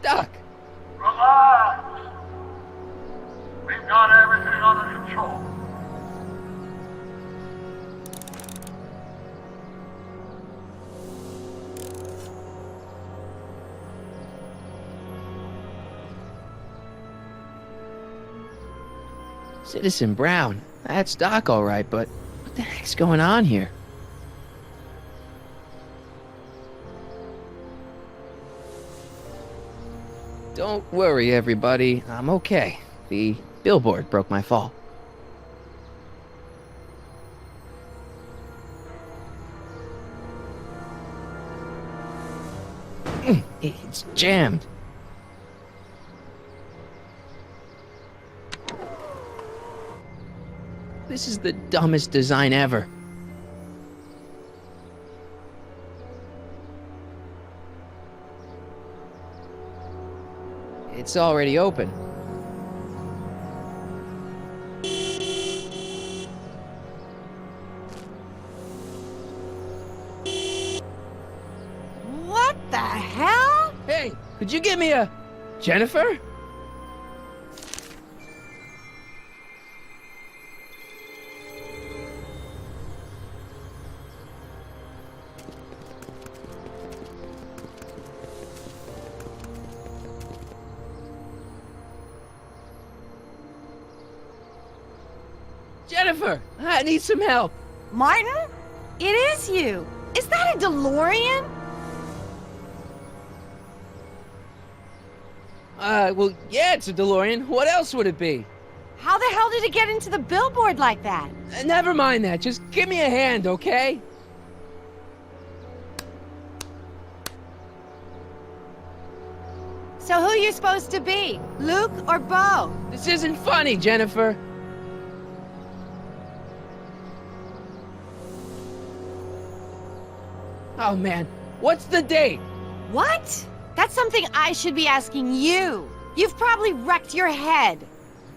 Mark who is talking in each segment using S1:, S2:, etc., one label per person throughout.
S1: Doc!
S2: Relax! We've got everything under control.
S1: Citizen Brown. That's Doc all right, but what the heck's going on here? Don't worry, everybody. I'm okay. The billboard broke my fall. It's jammed. This is the dumbest design ever. It's already open.
S3: What the hell?
S1: Hey, could you give me a... Jennifer? Jennifer, I need some help.
S3: Martin? It is you. Is that a DeLorean?
S1: Well, yeah, it's a DeLorean. What else would it be?
S3: How the hell did it get into the billboard like that?
S1: Never mind that. Just give me a hand, okay?
S3: So who you supposed to be? Luke or Bo?
S1: This isn't funny, Jennifer. Oh, man. What's the date?
S3: What? That's something I should be asking you. You've probably wrecked your head.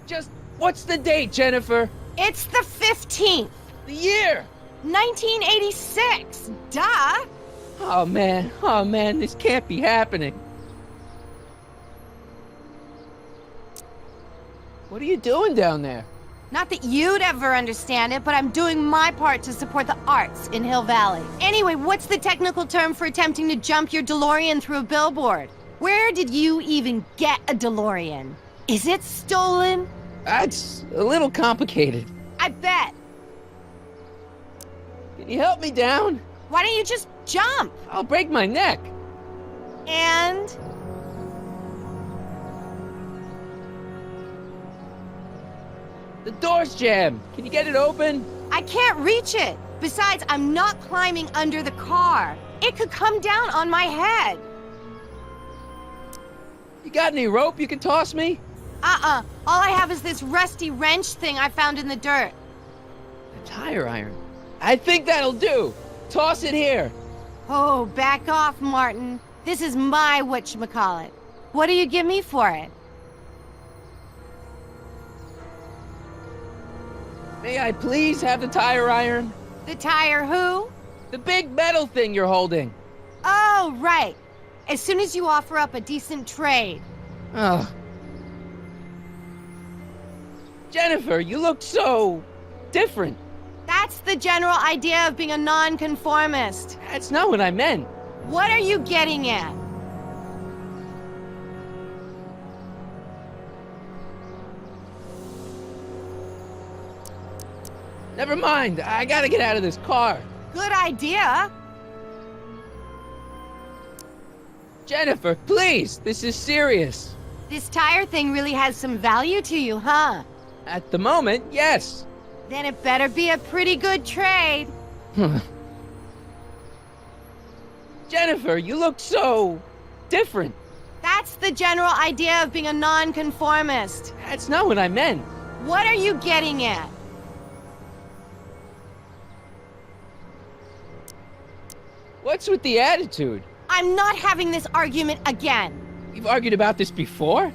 S1: Just, what's the date, Jennifer?
S3: It's the 15th.
S1: The year!
S3: 1986. Duh.
S1: Oh, man, this can't be happening. What are you doing down there?
S3: Not that you'd ever understand it, but I'm doing my part to support the arts in Hill Valley. Anyway, what's the technical term for attempting to jump your DeLorean through a billboard? Where did you even get a DeLorean? Is it stolen?
S1: That's a little complicated.
S3: I bet.
S1: Can you help me down?
S3: Why don't you just jump?
S1: I'll break my neck.
S3: And...
S1: The door's jammed. Can you get it open?
S3: I can't reach it. Besides, I'm not climbing under the car. It could come down on my head.
S1: You got any rope you can toss me?
S3: All I have is this rusty wrench thing I found in the dirt.
S1: A tire iron. I think that'll do. Toss it here.
S3: Oh, back off, Martin. This is my whatchamacallit. What do you give me for it?
S1: May I please have the tire iron?
S3: The tire who?
S1: The big metal thing you're holding.
S3: Oh, right. As soon as you offer up a decent trade.
S1: Ugh. Jennifer, you look so... different.
S3: That's the general idea of being a nonconformist.
S1: That's not what I meant.
S3: What are you getting at?
S1: Never mind. I gotta get out of this car.
S3: Good idea.
S1: Jennifer, please. This is serious.
S3: This tire thing really has some value to you, huh?
S1: At the moment, yes.
S3: Then it better be a pretty good trade.
S1: Jennifer, you look so... different.
S3: That's the general idea of being a nonconformist.
S1: That's not what I meant.
S3: What are you getting at?
S1: What's with the attitude?
S3: I'm not having this argument again.
S1: We've argued about this before?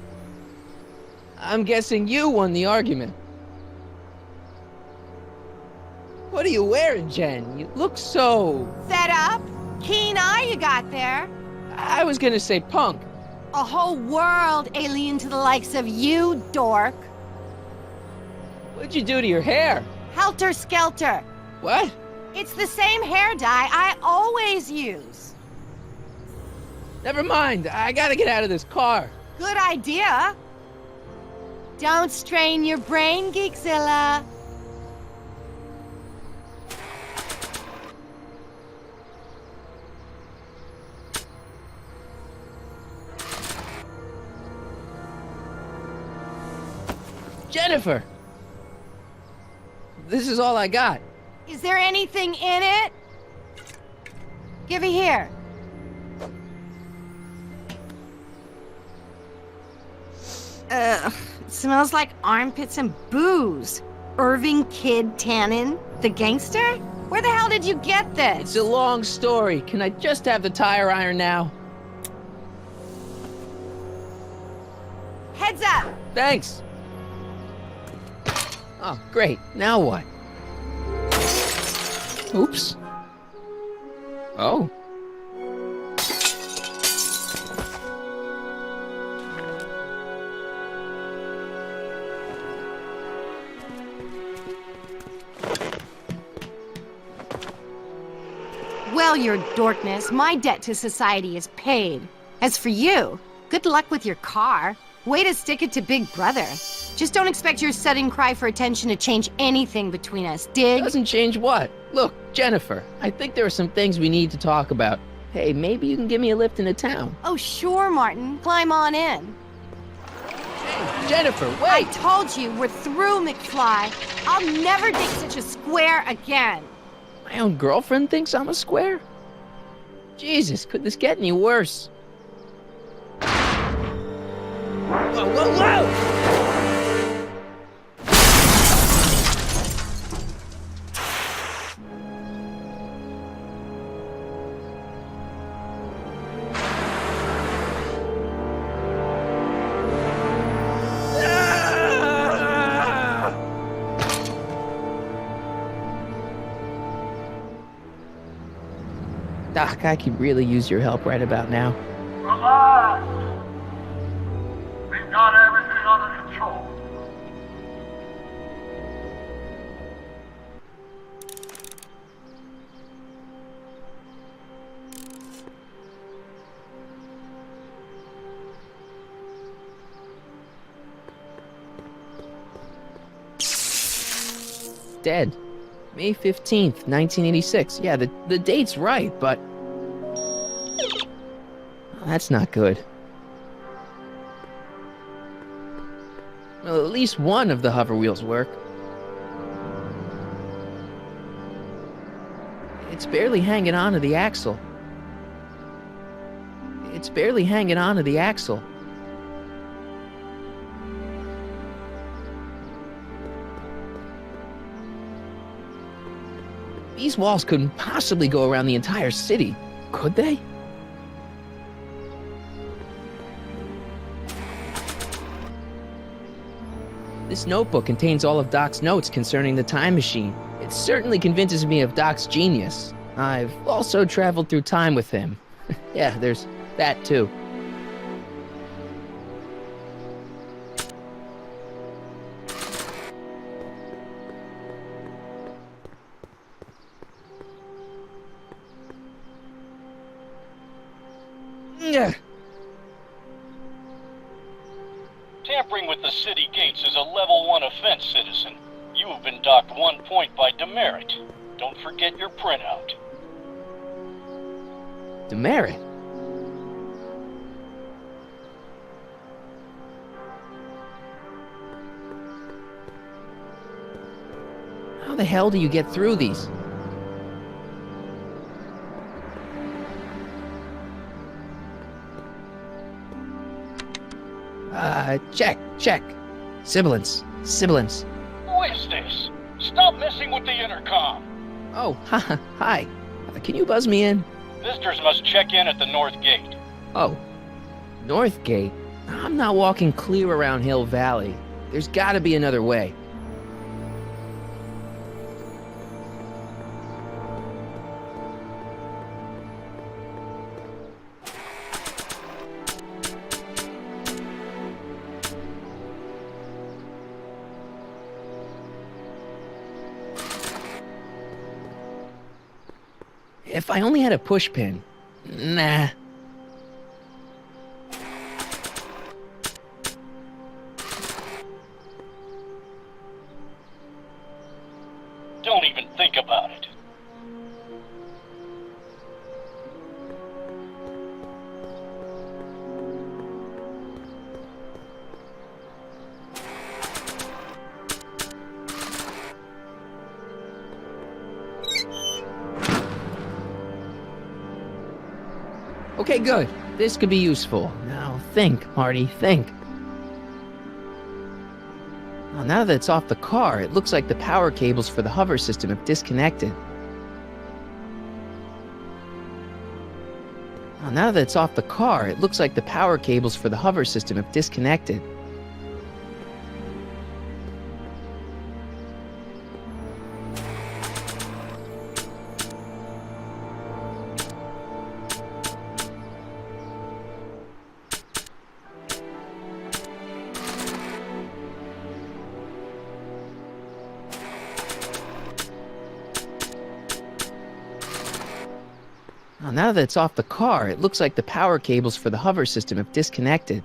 S1: I'm guessing you won the argument. What are you wearing, Jen? You look so...
S3: Fed up? Keen eye, you you got there?
S1: I was gonna say punk.
S3: A whole world alien to the likes of you, dork.
S1: What'd you do to your hair?
S3: Helter Skelter.
S1: What?
S3: It's the same hair dye I always use.
S1: Never mind. I gotta get out of this car.
S3: Good idea. Don't strain your brain, Geekzilla.
S1: Jennifer! This is all I got.
S3: Is there anything in it? Give it here. It smells like armpits and booze. Irving Kid Tannen, the gangster? Where the hell did you get this?
S1: It's a long story. Can I just have the tire iron now?
S3: Heads up!
S1: Thanks. Oh, great. Now what? Oops. Oh.
S3: Well, your dorkness, my debt to society is paid. As for you, good luck with your car. Way to stick it to Big Brother. Just don't expect your sudden cry for attention to change anything between us, dig?
S1: Doesn't change what? Look, Jennifer, I think there are some things we need to talk about. Hey, maybe you can give me a lift into town.
S3: Oh, sure, Martin. Climb on in.
S1: Hey, Jennifer,
S3: I
S1: wait!
S3: told you, we're through, McFly. I'll never date such a square again.
S1: My own girlfriend thinks I'm a square? Jesus, could this get any worse? Whoa, whoa, whoa! Doc, I could really use your help right about now.
S2: Relax. We've got everything under control.
S1: Dead. May 15th, 1986. Yeah, the date's right, but... that's not good. Well, at least one of the hover wheels work. It's barely hanging on to the axle. It's barely hanging on to the axle. These walls couldn't possibly go around the entire city, could they? This notebook contains all of Doc's notes concerning the time machine. It certainly convinces me of Doc's genius. I've also traveled through time with him. Yeah, there's that too.
S4: Tampering with the city gates is a level 1 offense, citizen. You have been docked 1 point by demerit. Don't forget your printout.
S1: Demerit? How the hell do you get through these? Check. Sibilance.
S4: Who is this? Stop messing with the intercom.
S1: Oh, hi. Can you buzz me in?
S4: Visitors must check in at the north gate.
S1: Oh, North Gate? I'm not walking clear around Hill Valley. There's gotta be another way. If I only had a push pin. Nah.
S4: Don't even think about it.
S1: Okay, good. This could be useful. Now think, Marty, think. Well, now that it's off the car, it looks like the power cables for the hover system have disconnected. Well, now that it's off the car, it looks like the power cables for the hover system have disconnected. Well, now that it's off the car, it looks like the power cables for the hover system have disconnected.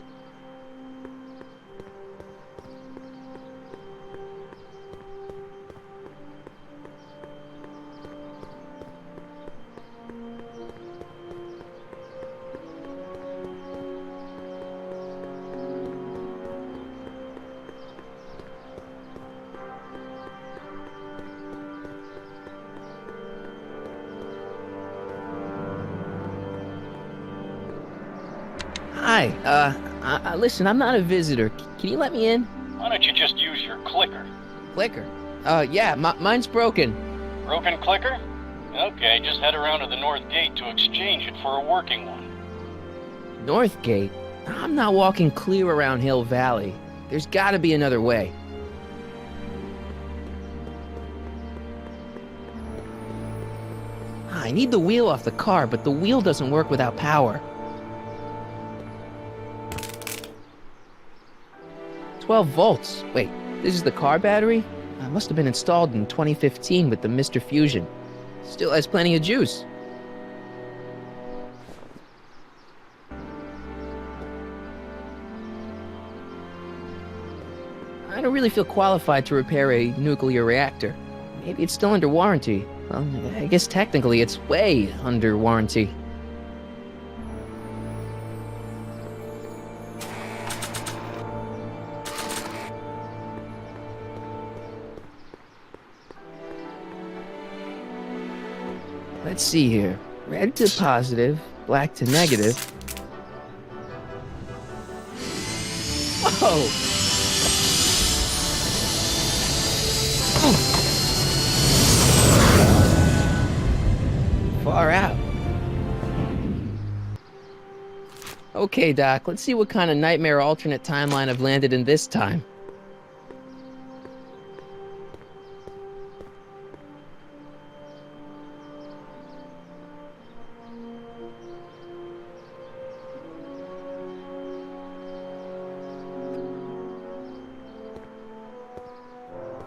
S1: Hi, listen, I'm not a visitor. Can you let me in?
S4: Why don't you just use your clicker?
S1: Clicker? Yeah, mine's broken.
S4: Broken clicker? Okay, just head around to the north gate to exchange it for a working one.
S1: North Gate? I'm not walking clear around Hill Valley. There's gotta be another way. I need the wheel off the car, but the wheel doesn't work without power. 12 volts. Wait, this is the car battery? Must have been installed in 2015 with the Mr. Fusion. Still has plenty of juice. I don't really feel qualified to repair a nuclear reactor. Maybe it's still under warranty. Well, I guess technically it's way under warranty. Let's see here. Red to positive, black to negative. Whoa! Far out. Okay, Doc, let's see what kind of nightmare alternate timeline I've landed in this time.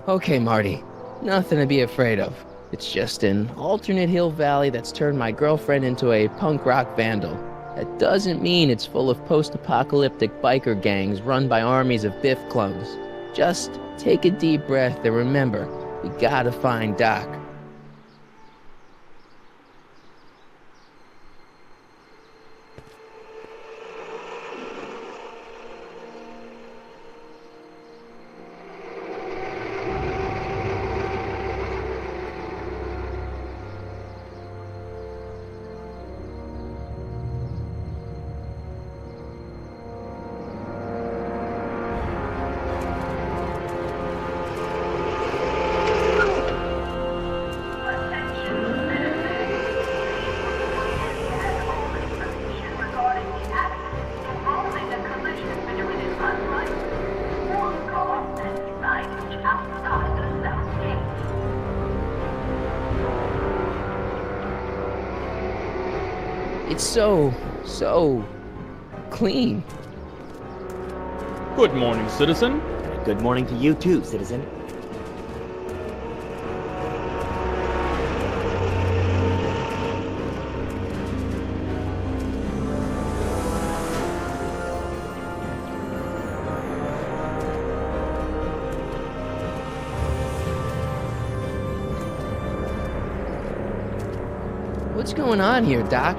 S1: Okay, Marty. Nothing to be afraid of. It's just an alternate Hill Valley that's turned my girlfriend into a punk rock vandal. That doesn't mean it's full of post-apocalyptic biker gangs run by armies of Biff clones. Just take a deep breath and remember, we gotta find Doc. It's so clean.
S5: Good morning, citizen.
S6: Good morning to you too, citizen.
S1: What's going on here, Doc?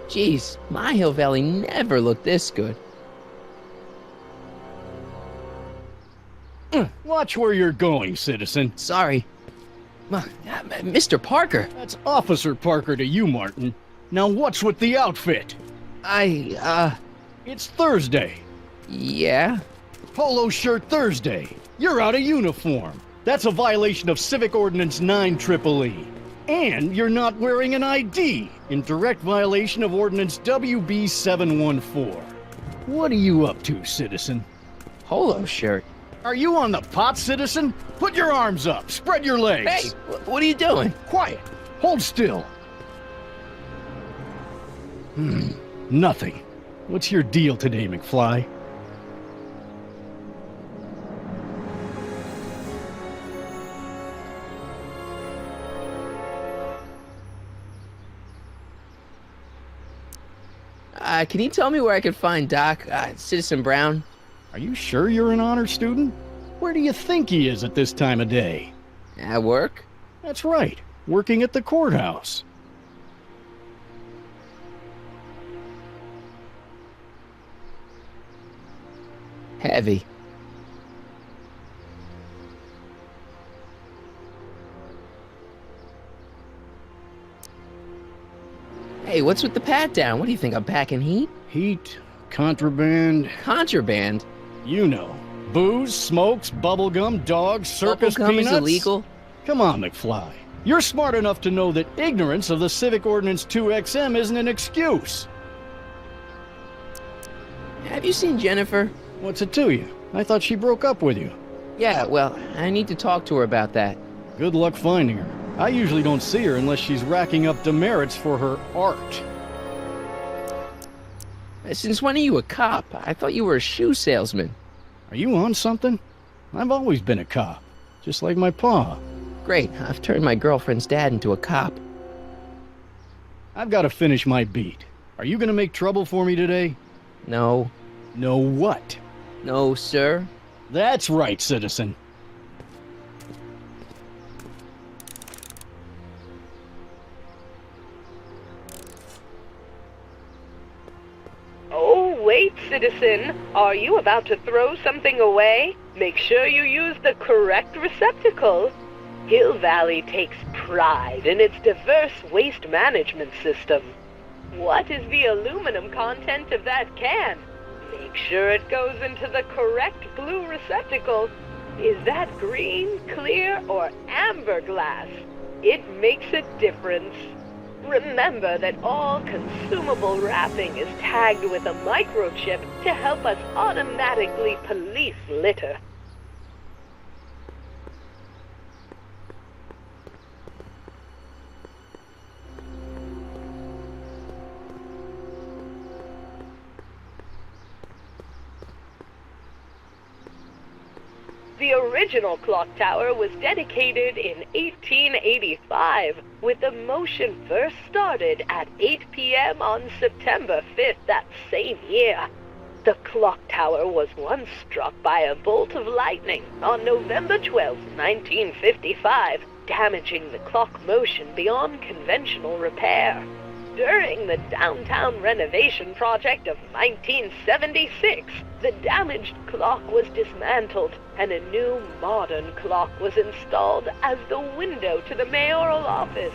S1: Jeez, my Hill Valley never looked this good.
S5: Watch where you're going, citizen.
S1: Sorry. Mr. Parker,
S5: That's Officer Parker to you, Martin. Now what's with the outfit? It's Thursday.
S1: Yeah?
S5: Polo shirt Thursday. You're out of uniform. That's a violation of Civic Ordinance 9EEE. And you're not wearing an ID, in direct violation of Ordinance WB 714. What are you up to, citizen?
S1: Polo shirt.
S5: Are you on the pot, citizen? Put your arms up, spread your legs.
S1: Hey, what are you doing?
S5: Quiet. Hold still. Nothing. What's your deal today, McFly?
S1: Can you tell me where I can find Doc, Citizen Brown?
S5: Are you sure you're an honor student? Where do you think he is at this time of day?
S1: At work?
S5: That's right, working at the courthouse.
S1: Heavy. Hey, what's with the pat down? What do you think, I'm packing heat?
S5: Heat, contraband,
S1: Contraband?
S5: you know. Booze, smokes, bubblegum, dogs, circus
S1: Bubblegum
S5: peanuts.
S1: is illegal?
S5: Come on, McFly. You're smart enough to know that ignorance of the Civic Ordinance 2XM isn't an excuse.
S1: Have you seen Jennifer?
S5: What's it to you? I thought she broke up with you.
S1: Yeah, well, I need to talk to her about that.
S5: Good luck finding her. I usually don't see her unless she's racking up demerits for her art.
S1: Since when are you a cop? I thought you were a shoe salesman.
S5: Are you on something? I've always been a cop, just like my pa.
S1: Great, I've turned my girlfriend's dad into a cop.
S5: I've got to finish my beat. Are you gonna make trouble for me today?
S1: No.
S5: No what?
S1: No, sir.
S5: That's right, citizen.
S7: Oh, wait, citizen. Are you about to throw something away? Make sure you use the correct receptacle. Hill Valley takes pride in its diverse waste management system. What is the aluminum content of that can? Make sure it goes into the correct blue receptacle. Is that green, clear, or amber glass? It makes a difference. Remember that all consumable wrapping is tagged with a microchip to help us automatically police litter. The original clock tower was dedicated in 1885, with the motion first started at 8 p.m. on September 5th that same year. The clock tower was once struck by a bolt of lightning on November 12, 1955, damaging the clock motion beyond conventional repair. During the downtown renovation project of 1976, the damaged clock was dismantled and a new modern clock was installed as the window to the mayoral office.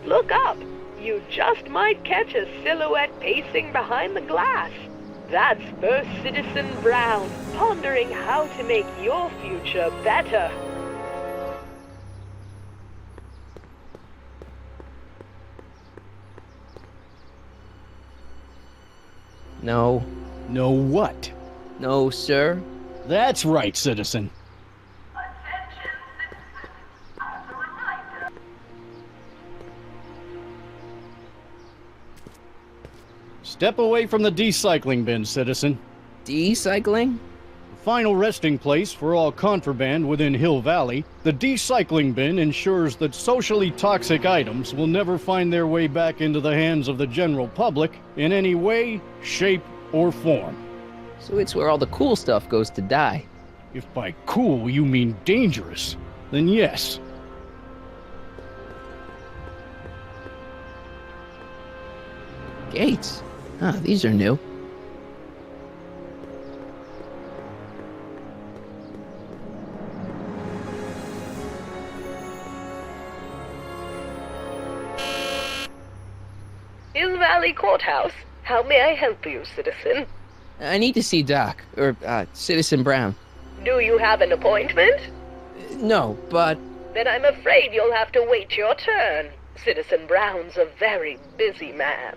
S7: Look up. You just might catch a silhouette pacing behind the glass. That's First Citizen Brown, pondering how to make your future better.
S1: No.
S5: No what?
S1: No, sir.
S5: That's right, citizen.
S2: Attention, citizens. As a reminder,
S5: Step away from the recycling bin, citizen.
S1: Decycling?
S5: final resting place for all contraband within Hill Valley, the decycling bin ensures that socially toxic items will never find their way back into the hands of the general public in any way, shape, or form.
S1: So it's where all the cool stuff goes to die.
S5: If by cool you mean dangerous, then yes.
S1: Gates? Huh, these are new.
S7: Hill Valley Courthouse. How may I help you, citizen?
S1: I need to see Doc, or, Citizen Brown.
S7: Do you have an appointment?
S1: No, but...
S7: Then I'm afraid you'll have to wait your turn. Citizen Brown's a very busy man.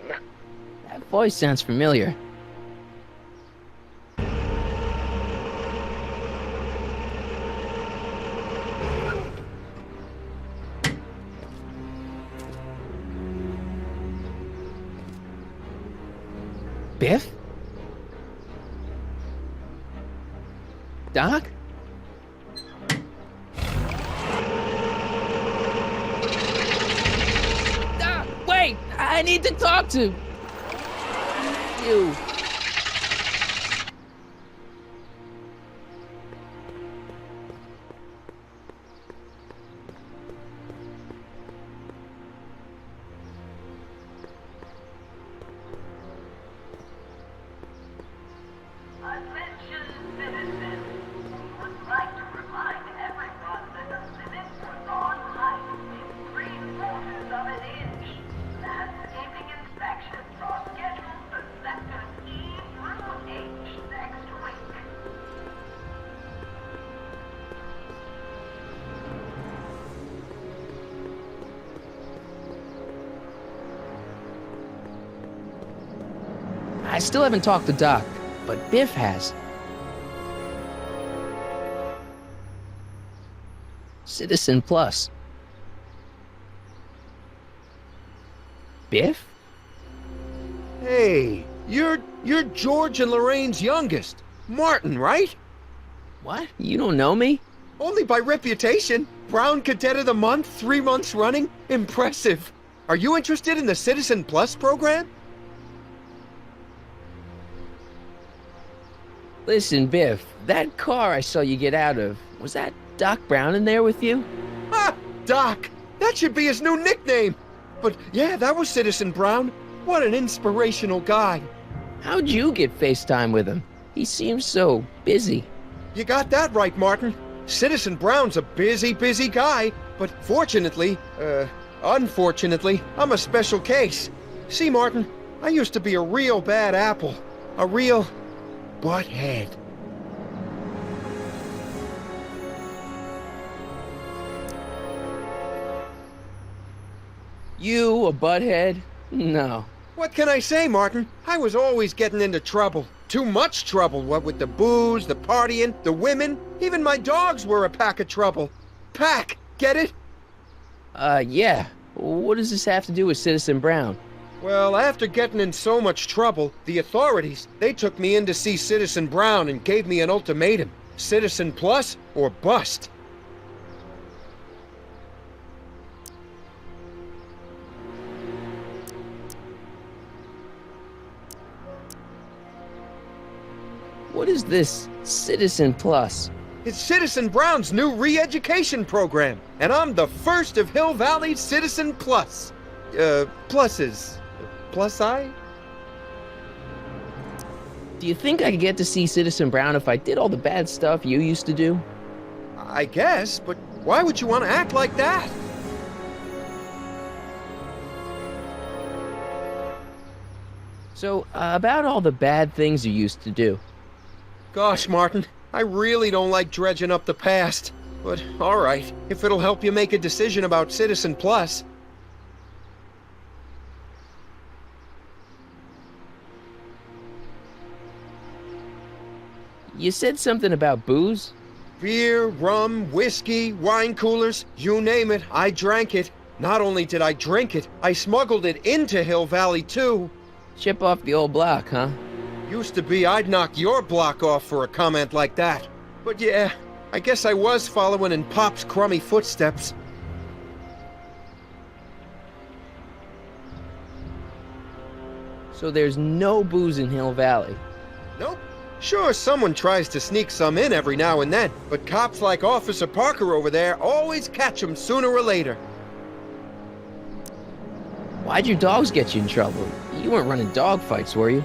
S1: that voice sounds familiar. Biff? Doc? Doc, wait! I need to talk to you.
S2: Attention citizens, we would like to remind everyone that the limit for lawn height is 3/4 of an inch. Landscaping inspections are scheduled for sectors E through H next week.
S1: I still haven't talked to Doc, but Biff has. Citizen Plus. Biff?
S8: Hey, you're George and Lorraine's youngest. Martin, right?
S1: What? You don't know me?
S8: Only by reputation. Brown Cadet of the Month, 3 months running. Impressive. Are you interested in the Citizen Plus program?
S1: Listen, Biff, that car I saw you get out of, was that Doc Brown in there with you?
S8: Ah, Doc. That should be his new nickname. But yeah, that was Citizen Brown. What an inspirational guy.
S1: How'd you get FaceTime with him? He seems so busy.
S8: You got that right, Martin. Citizen Brown's a busy guy, but unfortunately, I'm a special case. See, Martin, I used to be a real bad apple. A real butthead.
S1: You, a butthead? No.
S8: What can I say, Martin? I was always getting into trouble. Too much trouble, what with the booze, the partying, the women. Even my dogs were a pack of trouble. Pack, get it?
S1: Yeah. What does this have to do with Citizen Brown?
S8: Well, after getting in so much trouble, the authorities, they took me in to see Citizen Brown and gave me an ultimatum. Citizen Plus or bust.
S1: What is this Citizen Plus?
S8: It's Citizen Brown's new re-education program, and I'm the first of Hill Valley's Citizen Plus. Pluses. Plus I?
S1: Do you think I could get to see Citizen Brown if I did all the bad stuff you used to do?
S8: I guess, but why would you want to act like that?
S1: So, about all the bad things you used to do.
S8: Gosh, Martin, I really don't like dredging up the past. But, alright, if it'll help you make a decision about Citizen Plus.
S1: You said something about booze?
S8: Beer, rum, whiskey, wine coolers, you name it, I drank it. Not only did I drink it, I smuggled it into Hill Valley, too.
S1: Chip off the old block, huh?
S8: Used to be I'd knock your block off for a comment like that. But yeah, I guess I was following in Pop's crummy footsteps.
S1: So there's no booze in Hill Valley.
S8: Nope. Sure, someone tries to sneak some in every now and then, but cops like Officer Parker over there always catch 'em sooner or later.
S1: Why'd your dogs get you in trouble? You weren't running dog fights, were you?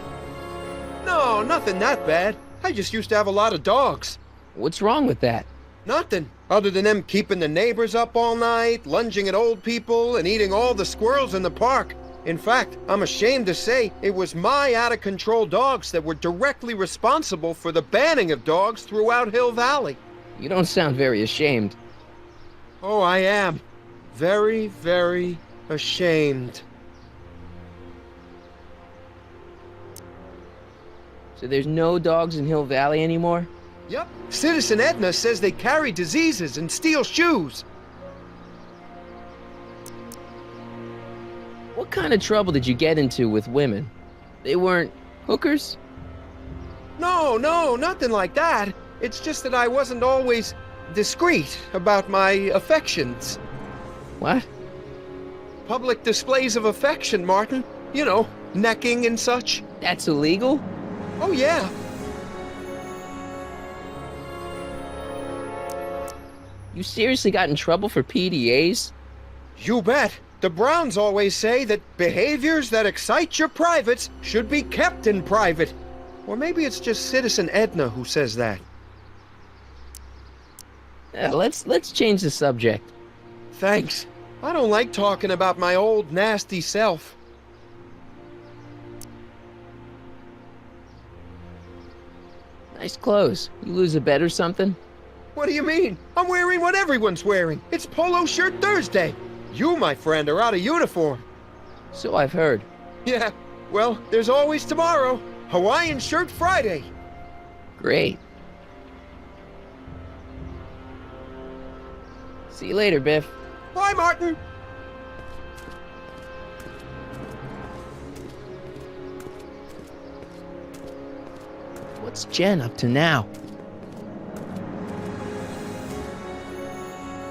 S8: No, nothing that bad. I just used to have a lot of dogs.
S1: What's wrong with that?
S8: Nothing, other than them keeping the neighbors up all night, lunging at old people, and eating all the squirrels in the park. In fact, I'm ashamed to say it was my out-of-control dogs that were directly responsible for the banning of dogs throughout Hill Valley.
S1: You don't sound very ashamed.
S8: Oh, I am. Very, very ashamed.
S1: So there's no dogs in Hill Valley anymore?
S8: Yep. Citizen Edna says they carry diseases and steal shoes.
S1: What kind of trouble did you get into with women? They weren't hookers?
S8: No, nothing like that. It's just that I wasn't always discreet about my affections.
S1: What?
S8: Public displays of affection, Martin. You know, necking and such.
S1: That's illegal?
S8: Oh, yeah.
S1: You seriously got in trouble for PDAs?
S8: You bet. The Browns always say that behaviors that excite your privates should be kept in private. Or maybe it's just Citizen Edna who says that.
S1: Let's change the subject.
S8: Thanks. I don't like talking about my old nasty self.
S1: Nice clothes. You lose a bet or something?
S8: What do you mean? I'm wearing what everyone's wearing. It's Polo Shirt Thursday. You, my friend, are out of uniform.
S1: So I've heard.
S8: Yeah, well, there's always tomorrow. Hawaiian Shirt Friday.
S1: Great. See you later, Biff.
S8: Bye, Martin.
S1: What's Jen up to now?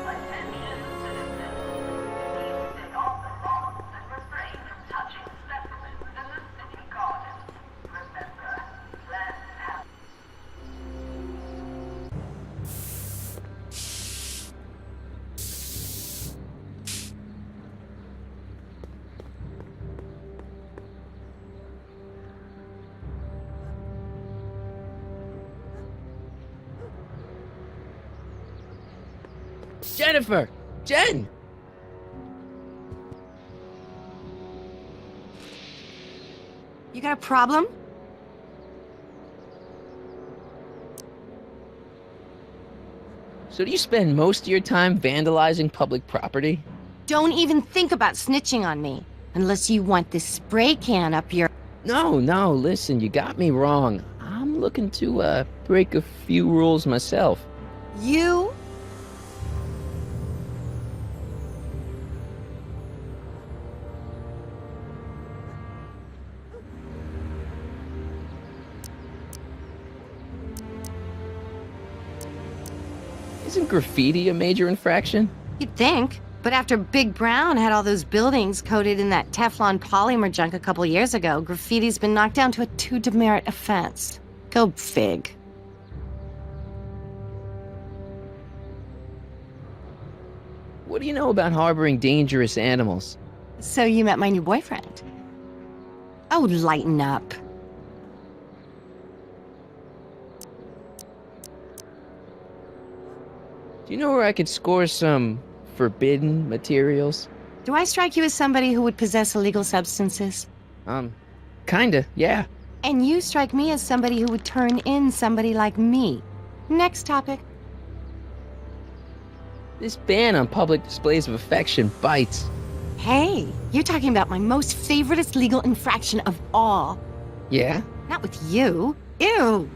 S2: Attention, citizens. Please stay off the lawns and refrain from touching specimens in the city garden. Remember, plants have...
S1: Jennifer! Jen!
S3: You got a problem?
S1: So do you spend most of your time vandalizing public property?
S3: Don't even think about snitching on me. Unless you want this spray can up your...
S1: No, listen, you got me wrong. I'm looking to, break a few rules myself.
S3: You?
S1: Isn't graffiti a major infraction?
S3: You'd think. But after Big Brown had all those buildings coated in that Teflon polymer junk a couple years ago, graffiti's been knocked down to a 2 demerit offense. Go fig.
S1: What do you know about harboring dangerous animals?
S3: So you met my new boyfriend. Oh, lighten up.
S1: Do you know where I could score some forbidden materials?
S3: Do I strike you as somebody who would possess illegal substances?
S1: Kinda, yeah.
S3: And you strike me as somebody who would turn in somebody like me. Next topic.
S1: This ban on public displays of affection bites.
S3: Hey, you're talking about my most favoriteest legal infraction of all.
S1: Yeah?
S3: Not with you. Ew.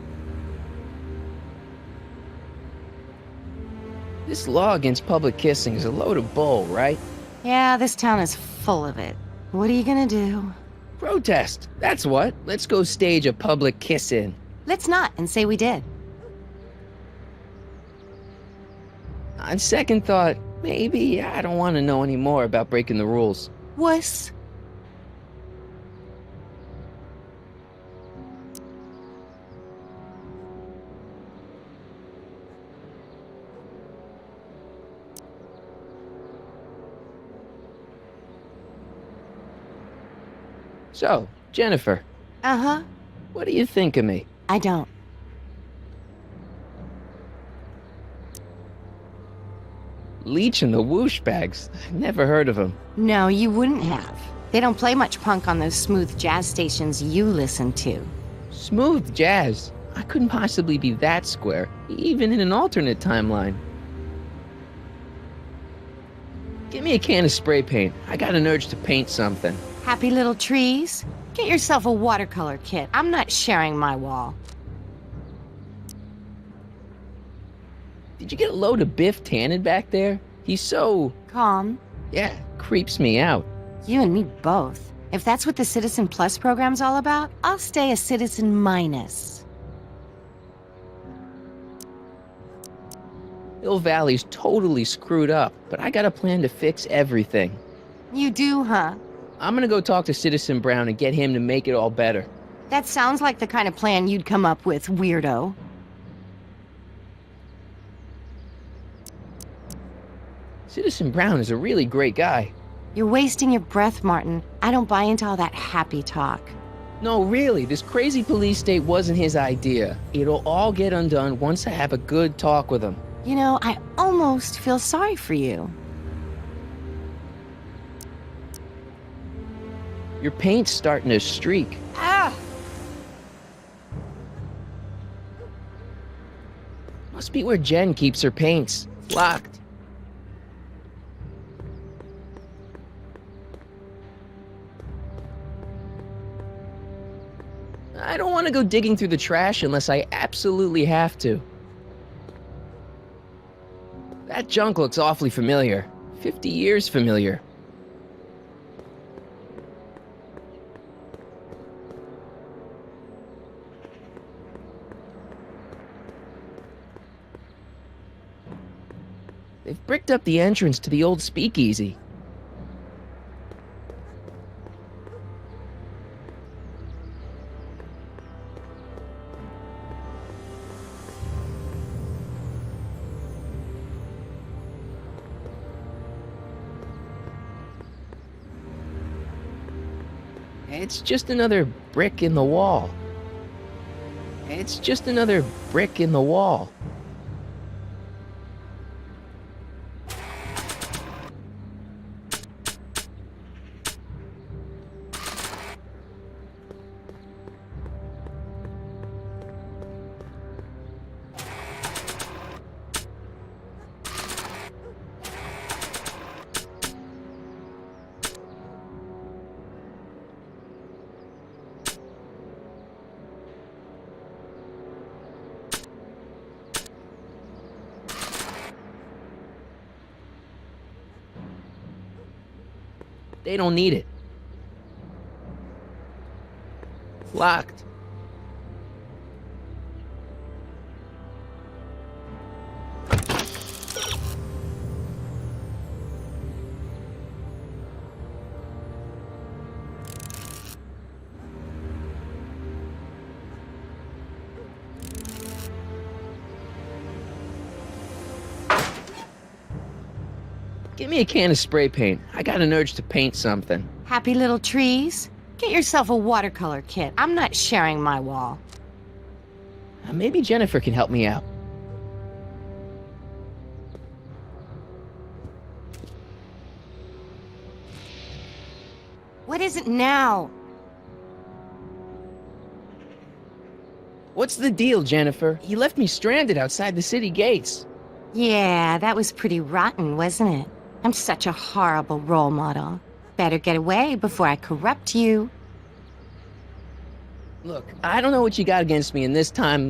S1: This law against public kissing is a load of bull, right?
S3: Yeah, this town is full of it. What are you gonna do?
S1: Protest, that's what. Let's go stage a public kiss-in.
S3: Let's not and say we did.
S1: On second thought, maybe I don't want to know any more about breaking the rules.
S3: Wuss.
S1: So, Jennifer,
S3: Uh-huh.
S1: what do you think of me?
S3: I don't.
S1: Leech and the Whoosh Bags. Never heard of them.
S3: No, you wouldn't have. They don't play much punk on those smooth jazz stations you listen to.
S1: Smooth jazz. I couldn't possibly be that square, even in an alternate timeline. Give me a can of spray paint. I got an urge to paint something.
S3: Happy little trees? Get yourself a watercolor kit. I'm not sharing my wall.
S1: Did you get a load of Biff Tannen back there? He's so...
S3: Calm.
S1: yeah, creeps me out.
S3: You and me both. If that's what the Citizen Plus program's all about, I'll stay a Citizen Minus.
S1: Hill Valley's totally screwed up, but I got a plan to fix everything.
S3: You do, huh?
S1: I'm gonna go talk to Citizen Brown and get him to make it all better.
S3: That sounds like the kind of plan you'd come up with, weirdo.
S1: Citizen Brown is a really great guy.
S3: You're wasting your breath, Martin. I don't buy into all that happy talk.
S1: No, really, this crazy police state wasn't his idea. It'll all get undone once I have a good talk with him.
S3: You know, I almost feel sorry for you.
S1: Your paint's starting to streak.
S3: Ah!
S1: Must be where Jen keeps her paints. Locked. I don't want to go digging through the trash unless I absolutely have to. That junk looks awfully familiar. 50 years familiar. They've bricked up the entrance to the old speakeasy. It's just another brick in the wall. It's just another brick in the wall. They don't need it. Locked. Give me a can of spray paint. I got an urge to paint something.
S3: Happy little trees? Get yourself a watercolor kit. I'm not sharing my wall.
S1: Maybe Jennifer can help me out.
S3: What is it now?
S1: What's the deal, Jennifer? You left me stranded outside the city gates.
S3: Yeah, that was pretty rotten, wasn't it? I'm such a horrible role model. Better get away before I corrupt you.
S1: Look, I don't know what you got against me in this time,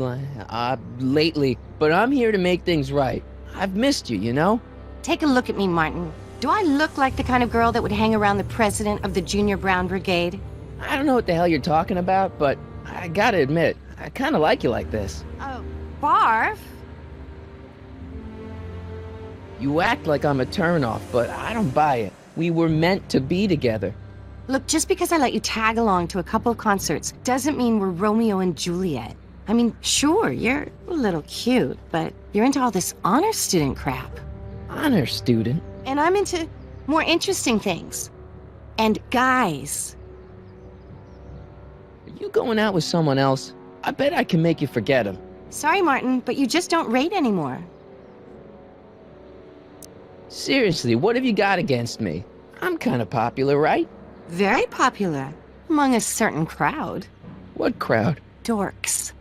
S1: lately, but I'm here to make things right. I've missed you, you know?
S3: Take a look at me, Martin. Do I look like the kind of girl that would hang around the president of the Junior Brown Brigade?
S1: I don't know what the hell you're talking about, but I gotta admit, I kinda like you like this.
S3: Oh, barf?
S1: You act like I'm a turnoff, but I don't buy it. We were meant to be together.
S3: Look, just because I let you tag along to a couple of concerts doesn't mean we're Romeo and Juliet. I mean, sure, you're a little cute, but you're into all this honor student crap.
S1: Honor student?
S3: And I'm into more interesting things. And guys.
S1: Are you going out with someone else? I bet I can make you forget him.
S3: Sorry, Martin, but you just don't rate anymore.
S1: Seriously, what have you got against me? I'm kinda popular, right?
S3: Very popular. Among a certain crowd.
S1: What crowd?
S3: Dorks.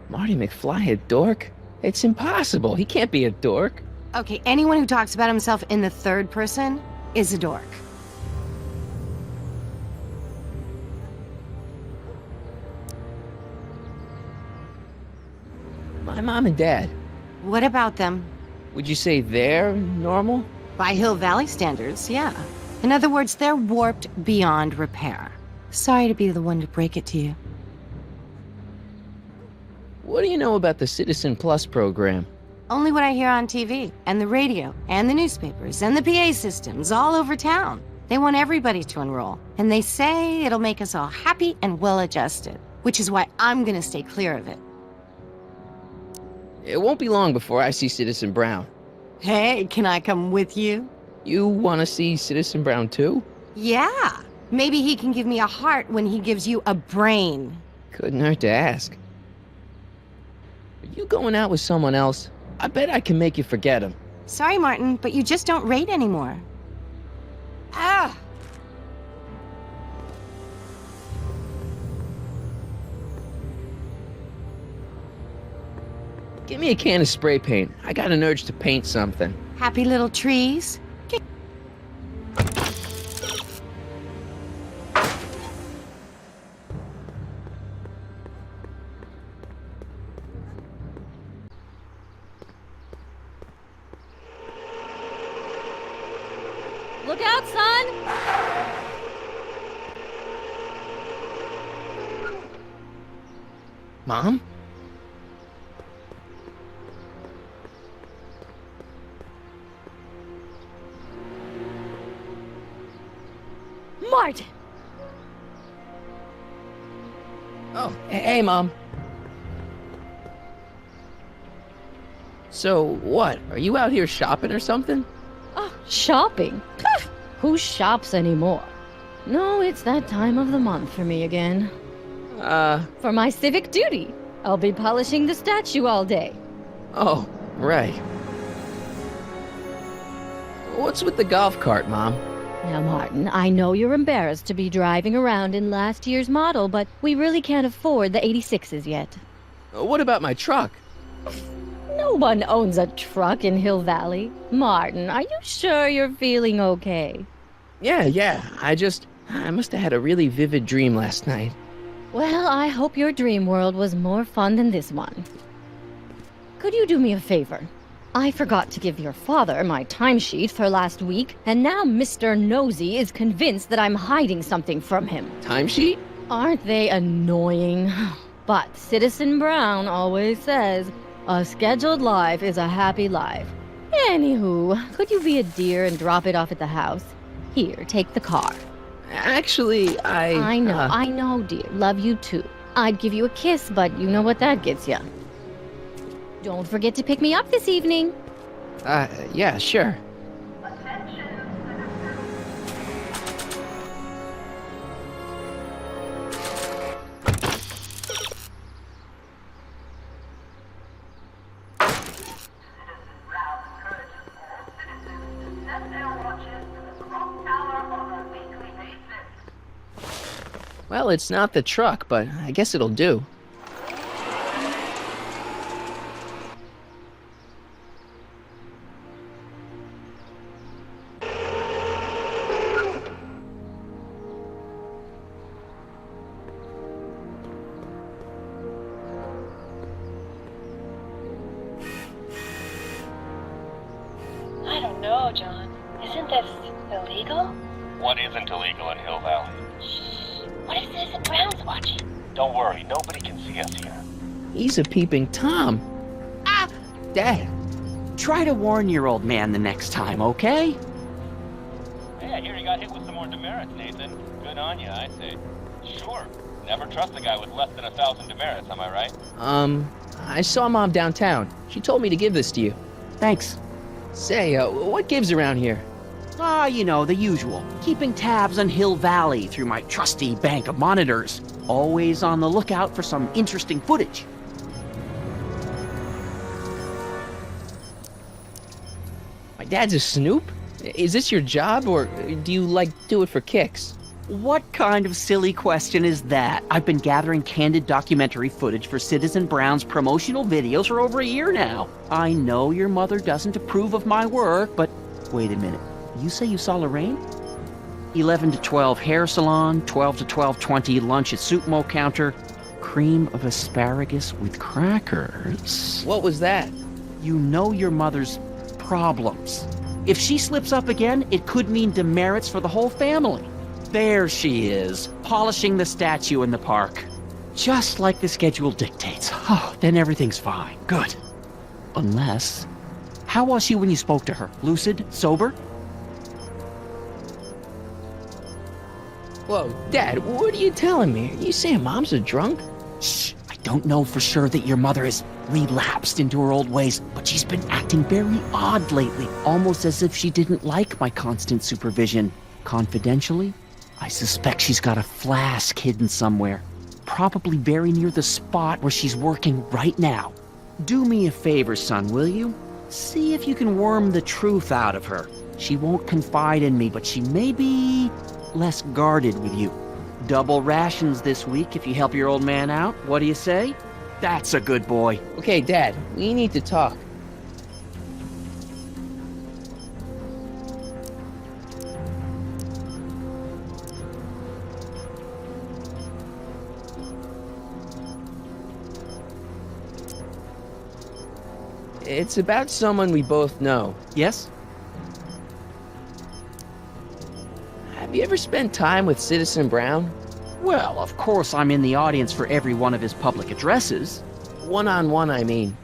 S1: Marty McFly a dork? It's impossible. He can't be a dork.
S3: Okay, anyone who talks about himself in the third person is a dork.
S1: My mom and dad.
S3: What about them?
S1: Would you say they're normal?
S3: By Hill Valley standards, yeah. In other words, they're warped beyond repair. Sorry to be the one to break it to you.
S1: What do you know about the Citizen Plus program?
S3: Only what I hear on TV, and the radio, and the newspapers, and the PA systems all over town. They want everybody to enroll, and they say it'll make us all happy and well-adjusted, which is why I'm gonna stay clear of it.
S1: It won't be long before I see Citizen Brown.
S3: Hey, can I come with you?
S1: You want to see Citizen Brown too?
S3: Yeah. Maybe he can give me a heart when he gives you a brain.
S1: Couldn't hurt to ask. Are you going out with someone else? I bet I can make you forget him.
S3: Sorry, Martin, but you just don't rate anymore. Ah!
S1: Give me a can of spray paint. I got an urge to paint something.
S3: Happy little trees?
S9: Look out, son!
S1: Mom?
S9: Martin!
S1: Oh, hey, Mom. So, what? Are you out here shopping or something?
S9: Oh, shopping? Pah! Who shops anymore? No, it's that time of the month for me again. For my civic duty. I'll be polishing the statue all day.
S1: Oh, right. What's with the golf cart, Mom?
S9: Now, Martin, I know you're embarrassed to be driving around in last year's model, but we really can't afford the 86s yet.
S1: What about my truck?
S9: No one owns a truck in Hill Valley. Martin, are you sure you're feeling okay?
S1: Yeah. I must have had a really vivid dream last night.
S9: Well, I hope your dream world was more fun than this one. Could you do me a favor? I forgot to give your father my timesheet for last week, and now Mr. Nosy is convinced that I'm hiding something from him.
S1: Timesheet?
S9: Aren't they annoying? But Citizen Brown always says, a scheduled life is a happy life. Anywho, could you be a dear and drop it off at the house? Here, take the car.
S1: Actually,
S9: I know, dear. Love you too. I'd give you a kiss, but you know what that gets ya. Don't forget to pick me up this evening.
S1: Yeah, sure.
S2: Attention, Brown encourages all citizens to set their watches to the clock tower on a weekly basis.
S1: Well, it's not the truck, but I guess it'll do.
S10: I don't know, John. Isn't this illegal?
S4: What isn't illegal in Hill Valley?
S3: What if Citizen Brown's watching?
S4: Don't worry, nobody can see us here.
S1: He's a peeping Tom. Ah! Dad.
S6: Try to warn your old man the next time, okay?
S4: Hey, I hear you got hit with some more demerits, Nathan. Good on you, I say. Sure. Never trust a guy with less than 1,000 demerits, am I right?
S1: I saw Mom downtown. She told me to give this to you.
S6: Thanks.
S1: Say, what gives around here?
S6: Ah, you know, the usual. Keeping tabs on Hill Valley through my trusty bank of monitors. Always on the lookout for some interesting footage.
S1: My dad's a snoop? Is this your job, or do you, do it for kicks?
S6: What kind of silly question is that? I've been gathering candid documentary footage for Citizen Brown's promotional videos for over a year now. I know your mother doesn't approve of my work, but wait a minute. You say you saw Lorraine? 11 to 12 hair salon, 12 to 12:20 lunch at soup mo counter, cream of asparagus with crackers.
S1: What was that?
S6: You know your mother's problems. If she slips up again, it could mean demerits for the whole family. There she is, polishing the statue in the park. Just like the schedule dictates. Oh, then everything's fine. Good. Unless... How was she when you spoke to her? Lucid? Sober?
S1: Whoa, Dad, what are you telling me? Are you saying Mom's a drunk?
S6: Shh. I don't know for sure that your mother has relapsed into her old ways, but she's been acting very odd lately, almost as if she didn't like my constant supervision. Confidentially, I suspect she's got a flask hidden somewhere, probably very near the spot where she's working right now. Do me a favor, son, will you? See if you can worm the truth out of her. She won't confide in me, but she may be less guarded with you. Double rations this week if you help your old man out. What do you say? That's a good boy.
S1: Okay, Dad, we need to talk. It's about someone we both know.
S6: Yes?
S1: Have you ever spent time with Citizen Brown?
S6: Well, of course I'm in the audience for every one of his public addresses.
S1: One-on-one, I mean.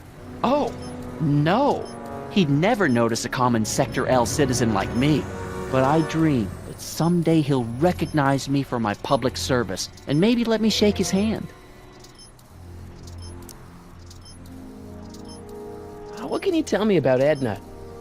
S6: Oh, no. He'd never notice a common Sector L citizen like me. But I dream that someday he'll recognize me for my public service and maybe let me shake his hand.
S1: What can you tell me about Edna?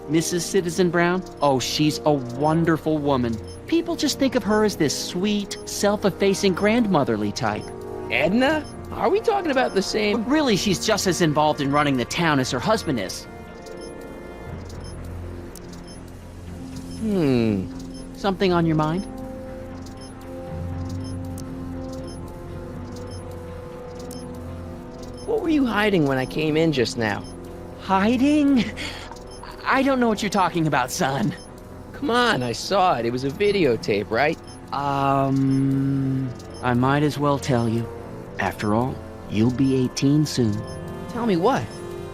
S6: Mrs. Citizen Brown? Oh, she's a wonderful woman. People just think of her as this sweet, self-effacing grandmotherly type.
S1: Edna? Are we talking about the same?
S6: But really, she's just as involved in running the town as her husband is. Something on your mind?
S1: What were you hiding when I came in just now?
S6: Hiding? I don't know what you're talking about, son.
S1: Come on, I saw it. It was a videotape, right?
S6: I might as well tell you. After all, you'll be 18 soon.
S1: Tell me what?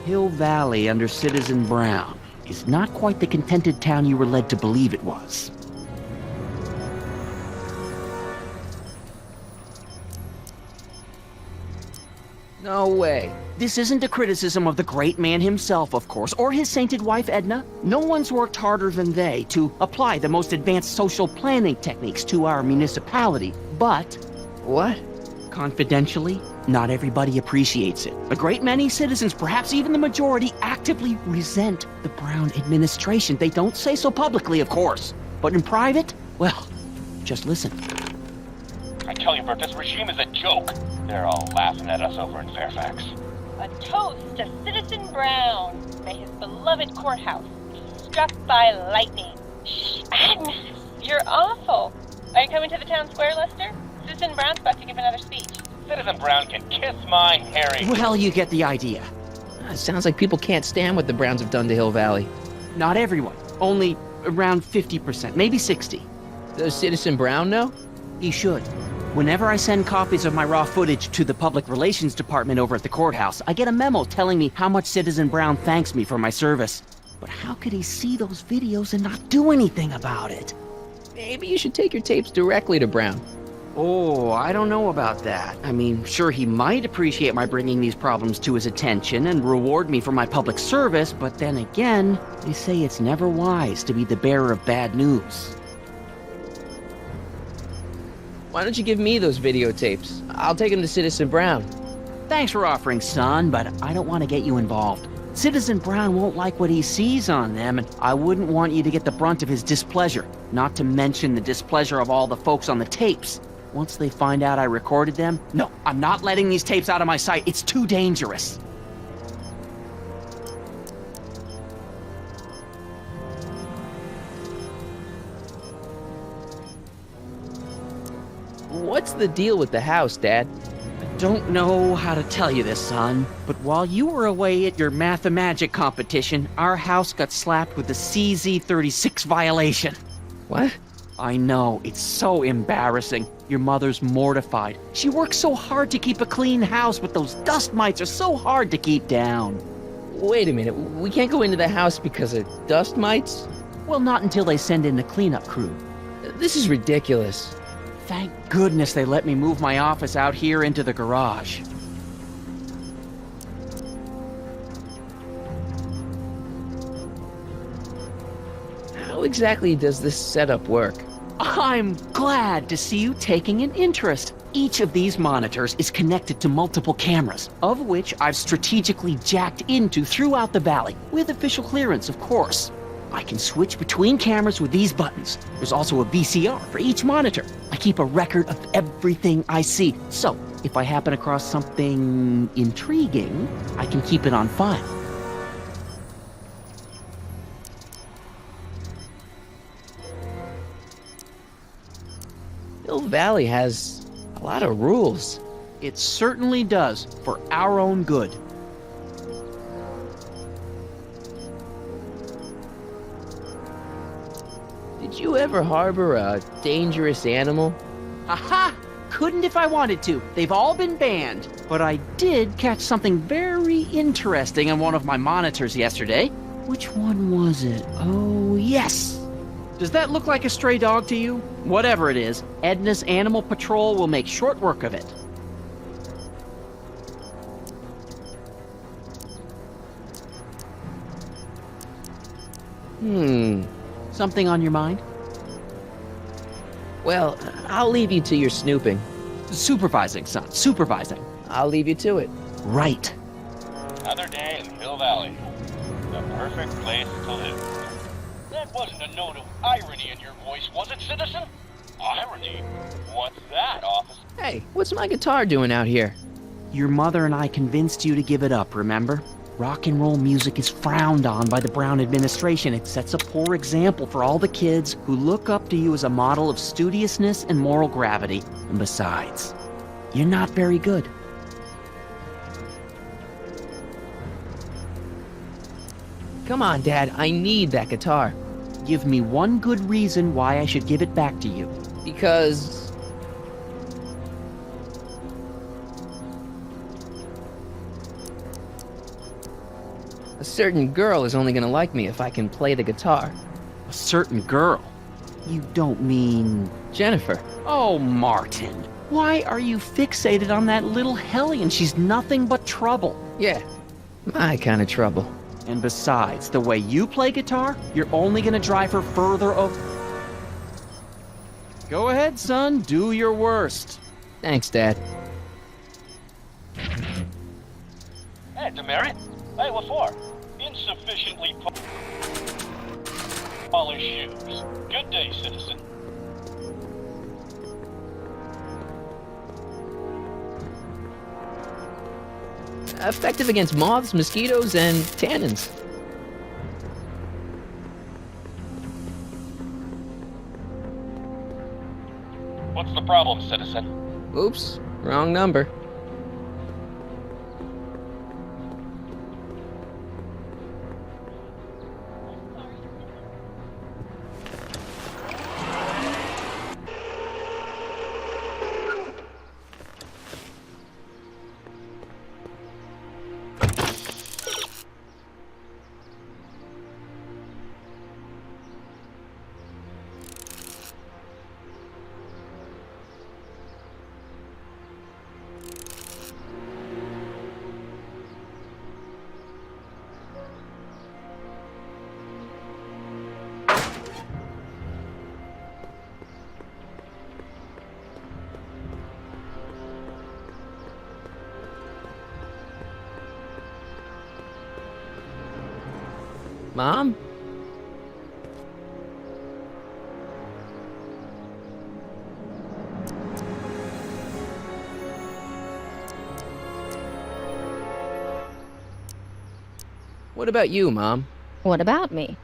S6: Hill Valley under Citizen Brown is not quite the contented town you were led to believe it was.
S1: No way.
S6: This isn't a criticism of the great man himself, of course, or his sainted wife, Edna. No one's worked harder than they to apply the most advanced social planning techniques to our municipality. But...
S1: What?
S6: Confidentially, not everybody appreciates it. A great many citizens, perhaps even the majority, actively resent the Brown administration. They don't say so publicly, of course. But in private, well, just listen.
S4: I tell you, Bert, this regime is a joke. They're all laughing at us over in Fairfax.
S10: A toast to Citizen Brown. May his beloved courthouse be struck by lightning. Shh, Agnes, you're awful. Are you coming to the town square, Lester? Citizen Brown's about to give another speech.
S4: Citizen Brown can kiss my hairy...
S6: Well, you get the idea.
S1: It sounds like people can't stand what the Browns have done to Hill Valley.
S6: Not everyone. Only around 50%, maybe 60.
S1: Does Citizen Brown know?
S6: He should. Whenever I send copies of my raw footage to the Public Relations Department over at the courthouse, I get a memo telling me how much Citizen Brown thanks me for my service. But how could he see those videos and not do anything about it?
S1: Maybe you should take your tapes directly to Brown.
S6: Oh, I don't know about that. I mean, sure, he might appreciate my bringing these problems to his attention and reward me for my public service, but then again, they say it's never wise to be the bearer of bad news.
S1: Why don't you give me those videotapes? I'll take them to Citizen Brown.
S6: Thanks for offering, son, but I don't want to get you involved. Citizen Brown won't like what he sees on them, and I wouldn't want you to get the brunt of his displeasure, not to mention the displeasure of all the folks on the tapes. Once they find out I recorded them, no, I'm not letting these tapes out of my sight. It's too dangerous.
S1: What's the deal with the house, Dad?
S6: Don't know how to tell you this, son, but while you were away at your mathemagic competition, our house got slapped with a CZ36 violation.
S1: What?
S6: I know, it's so embarrassing. Your mother's mortified. She works so hard to keep a clean house, but those dust mites are so hard to keep down.
S1: Wait a minute, we can't go into the house because of dust mites?
S6: Well, not until they send in the cleanup crew.
S1: This is ridiculous.
S6: Thank goodness they let me move my office out here into the garage.
S1: How exactly does this setup work?
S6: I'm glad to see you taking an interest. Each of these monitors is connected to multiple cameras, of which I've strategically jacked into throughout the valley, with official clearance, of course. I can switch between cameras with these buttons. There's also a VCR for each monitor. I keep a record of everything I see, so if I happen across something intriguing, I can keep it on file.
S1: Hill Valley has a lot of rules.
S6: It certainly does, for our own good.
S1: Did you ever harbor a dangerous animal?
S6: Aha! Couldn't if I wanted to. They've all been banned. But I did catch something very interesting on one of my monitors yesterday. Which one was it? Oh, yes! Does that look like a stray dog to you? Whatever it is, Edna's Animal Patrol will make short work of it. Something on your mind?
S1: Well, I'll leave you to your snooping.
S6: Supervising, son, supervising.
S1: I'll leave you to it.
S6: Right.
S4: Another day in Hill Valley. The perfect place to live. That wasn't a note of irony in your voice, was it, citizen? Irony? What's that, officer?
S1: Hey, what's my guitar doing out here?
S6: Your mother and I convinced you to give it up, remember? Rock and roll music is frowned on by the Brown administration. It sets a poor example for all the kids who look up to you as a model of studiousness and moral gravity. And besides, you're not very good.
S1: Come on, Dad, I need that guitar.
S6: Give me one good reason why I should give it back to you.
S1: Because... a certain girl is only gonna like me if I can play the guitar.
S6: A certain girl? You don't mean...
S1: Jennifer.
S6: Oh, Martin. Why are you fixated on that little hellion? She's nothing but trouble.
S1: Yeah, my kind of trouble.
S6: And besides, the way you play guitar, you're only gonna drive her further Go ahead, son. Do your worst.
S1: Thanks, Dad.
S4: Hey, Demerit. Hey, what for? Insufficiently polished shoes. Good day, citizen.
S1: Effective against moths, mosquitoes, and tannins.
S4: What's the problem, citizen?
S1: Oops, wrong number. Mom? What about you, Mom?
S9: What about me?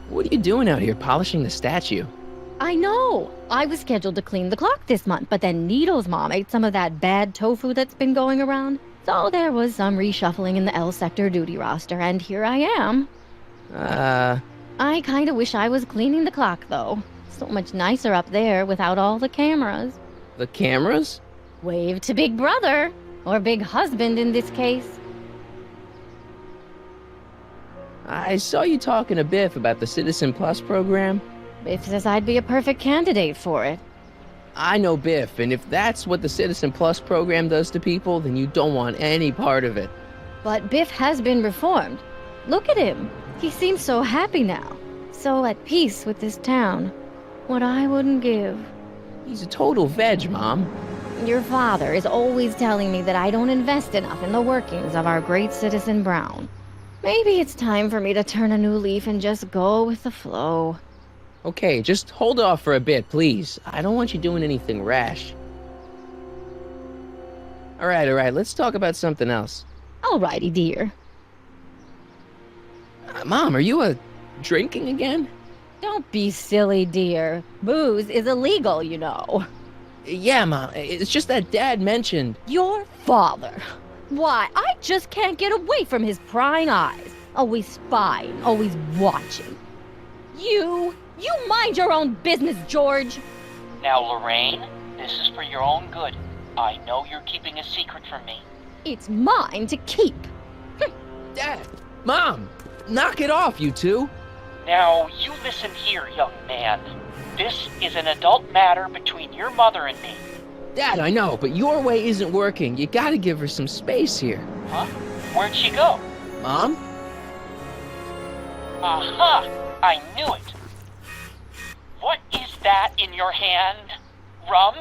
S1: What are you doing out here polishing the statue?
S9: I know! I was scheduled to clean the clock this month, but then Needle's mom ate some of that bad tofu that's been going around. So there was some reshuffling in the L sector duty roster, and here I am. I kinda wish I was cleaning the clock, though. So much nicer up there without all the cameras.
S1: The cameras?
S9: Wave to Big Brother. Or Big Husband in this case.
S1: I saw you talking to Biff about the Citizen Plus program.
S9: Biff says I'd be a perfect candidate for it.
S1: I know Biff, and if that's what the Citizen Plus program does to people, then you don't want any part of it.
S9: But Biff has been reformed. Look at him. He seems so happy now. So at peace with this town. What I wouldn't give.
S1: He's a total veg, Mom.
S9: Your father is always telling me that I don't invest enough in the workings of our great citizen Brown. Maybe it's time for me to turn a new leaf and just go with the flow.
S1: Okay, just hold off for a bit, please. I don't want you doing anything rash. All right, let's talk about something else.
S9: Alrighty, dear.
S1: Mom, are you drinking again?
S9: Don't be silly, dear. Booze is illegal, you know.
S1: Yeah, Mom, it's just that Dad mentioned...
S9: Your father. Why, I just can't get away from his prying eyes. Always spying, always watching. You mind your own business, George.
S11: Now, Lorraine, this is for your own good. I know you're keeping a secret from me.
S9: It's mine to keep.
S1: Dad! Mom! Knock it off, you two!
S11: Now, you listen here, young man. This is an adult matter between your mother and me.
S1: Dad, I know, but your way isn't working. You gotta give her some space here.
S11: Huh? Where'd she go?
S1: Mom?
S11: Aha! I knew it. What is that in your hand? Rum?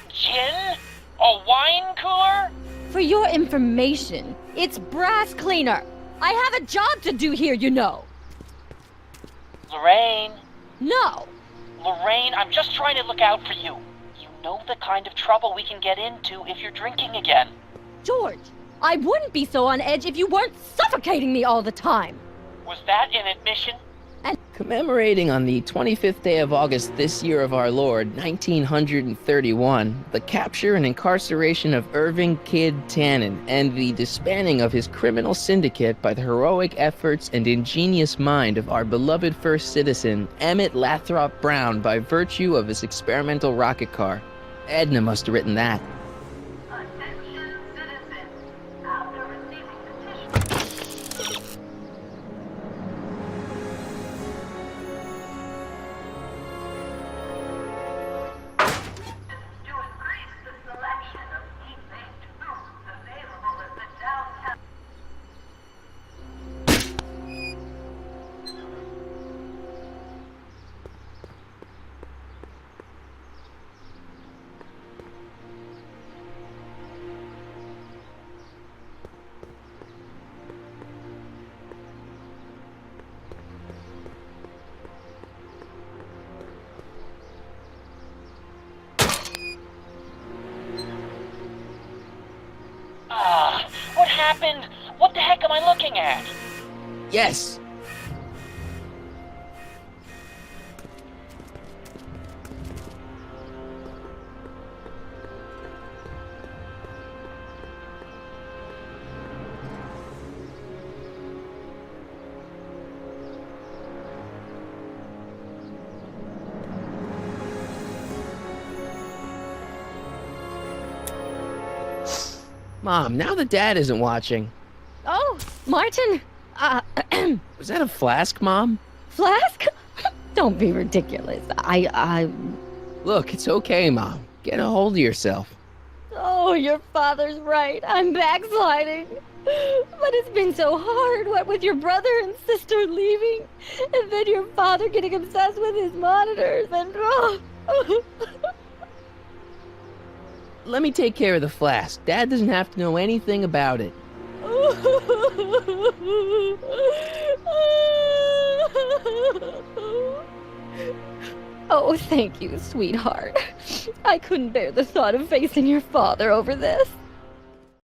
S11: Gin? A wine cooler?
S9: For your information, it's brass cleaner. I have a job to do here, you know.
S11: Lorraine.
S9: No.
S11: Lorraine, I'm just trying to look out for you. You know the kind of trouble we can get into if you're drinking again.
S9: George, I wouldn't be so on edge if you weren't suffocating me all the time.
S11: Was that an admission?
S1: Commemorating on the 25th day of August this year of our Lord, 1931, the capture and incarceration of Irving Kid Tannen and the disbanding of his criminal syndicate by the heroic efforts and ingenious mind of our beloved first citizen, Emmett Lathrop Brown, by virtue of his experimental rocket car. Edna must have written that.
S2: Attention citizens. After receiving petitions to increase the selection of meat-based foods available at the downtown.
S11: What happened? What the heck am I looking at?
S1: Yes! Mom, now that Dad isn't watching.
S9: Oh, Martin.
S1: Was that a flask, Mom?
S9: Flask? Don't be ridiculous.
S1: Look, it's okay, Mom. Get a hold of yourself.
S9: Oh, your father's right. I'm backsliding. But it's been so hard, what with your brother and sister leaving, and then your father getting obsessed with his monitors, and
S1: Let me take care of the flask. Dad doesn't have to know anything about it.
S9: Oh, thank you, sweetheart. I couldn't bear the thought of facing your father over this.